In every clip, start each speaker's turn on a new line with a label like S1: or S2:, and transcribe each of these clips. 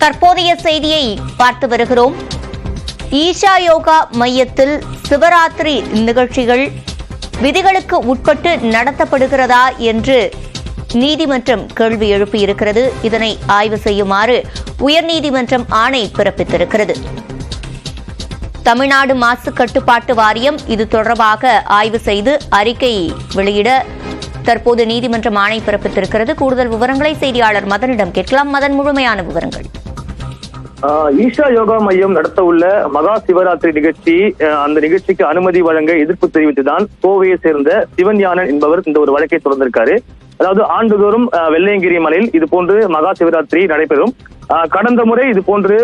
S1: தற்போதைய செய்தியை பார்த்து வருகிறோம். ஈஷா யோகா மையத்தில் சிவராத்திரி நிகழ்ச்சிகள் விதிகளுக்கு உட்பட்டு நடத்தப்படுகிறதா என்று நீதிமன்றம் கேள்வி எழுப்பியிருக்கிறது. இதனை ஆய்வு செய்யுமாறு உயர்நீதிமன்றம் ஆணை பிறப்பித்திருக்கிறது. தமிழ்நாடு மாசு கட்டுப்பாட்டு வாரியம் இது தொடர்பாக ஆய்வு செய்து அறிக்கை வெளியிட தற்போது நீதிமன்றம் ஆணை பிறப்பித்திருக்கிறது. கூடுதல் விவரங்களை செய்தியாளர் மதனிடம் கேட்கலாம். மதன், முழுமையான விவரங்கள்.
S2: ஈஷா யோகா மையம் நடத்த உள்ள மகா சிவராத்திரி நிகழ்ச்சி, அந்த நிகழ்ச்சிக்கு அனுமதி வழங்க எதிர்ப்பு தெரிவித்துதான் கோவையை சேர்ந்த சிவஞானன் என்பவர் இந்த ஒரு வழக்கை தொடர்ந்திருக்காரு. அதாவது ஆண்டுதோறும் வெள்ளையங்கிரி மலையில் இது போன்று மகா சிவராத்திரி நடைபெறும். கடந்த முறை இது போன்று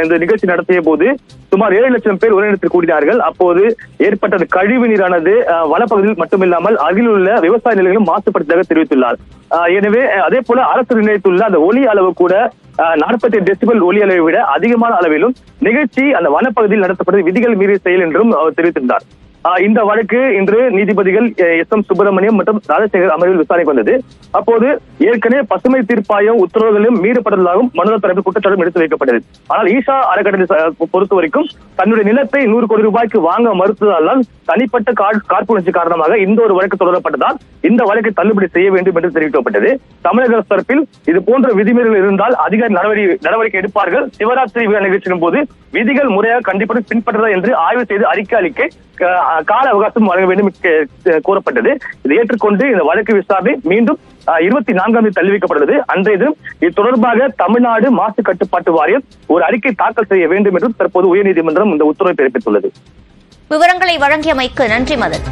S2: இந்த நிகழ்ச்சி நடத்திய போது சுமார் 7 லட்சம் பேர் ஒரே இடத்தில் கூடினார்கள். அப்போது ஏற்பட்ட கழிவு நீரானது வனப்பகுதியில் மட்டுமில்லாமல் அருகில் உள்ள விவசாய நிலையங்களும் மாசுபடுத்ததாக தெரிவித்துள்ளார். எனவே அதே போல அரசு நிர்ணயித்துள்ள அந்த ஒலி அளவு கூட 48 டெசிபல் ஒலி அளவை விட அதிகமான அளவிலும் நிகழ்ச்சி அந்த வனப்பகுதியில் நடத்தப்பட்டது விதிகள் மீறிய செயல் என்றும் அவர் தெரிவித்திருந்தார். இந்த வழக்கு இன்று நீதிபதிகள் SM சுப்பிரமணியம் மற்றும் ராஜசேகர் அமர்வில் விசாரணைக்கு வந்தது. அப்போது ஏற்கனவே பசுமை தீர்ப்பாயம் உத்தரவுகளும் மீறப்பட்டதாகவும் மனுதாரர் தரப்பில் குற்றச்சாட்டும் எடுத்து வைக்கப்பட்டது. ஆனால் ஈஷா அறக்கட்டளை பொறுத்த வரைக்கும் தன்னுடைய நிலத்தை 100 கோடி ரூபாய்க்கு வாங்க மறுத்ததால் தனிப்பட்ட காழ்ப்புணர்ச்சி காரணமாக இந்த ஒரு வழக்கு தொடரப்பட்டதால் இந்த வழக்கை தள்ளுபடி செய்ய வேண்டும் என்று தெரிவிக்கப்பட்டது. தமிழக அரசு தரப்பில் இது போன்ற விதிமீறல்கள் இருந்தால் அதிகாரி நடவடிக்கை எடுப்பார்கள். சிவராத்திரி நிகழ்ச்சியின் போது விதிகள் முறையாக கண்டிப்பாக பின்பற்றதா என்று ஆய்வு செய்து அறிக்கை அளிக்க கால அவகாசம் வழங்க வேண்டும் கூறப்பட்டது. இதை ஏற்றுக்கொண்டு இந்த வழக்கு விசாரணை மீண்டும் 24ஆம் தேதி தள்ளி வைக்கப்பட்டது. அன்றைய தினம் இது தொடர்பாக தமிழ்நாடு மாசு கட்டுப்பாட்டு வாரியம் ஒரு அறிக்கை தாக்கல் செய்ய வேண்டும் என்றும் தற்போது உயர்நீதிமன்றம் இந்த உத்தரவை பிறப்பித்துள்ளது.
S1: விவரங்களை வழங்கியமைக்கு நன்றி மதன்.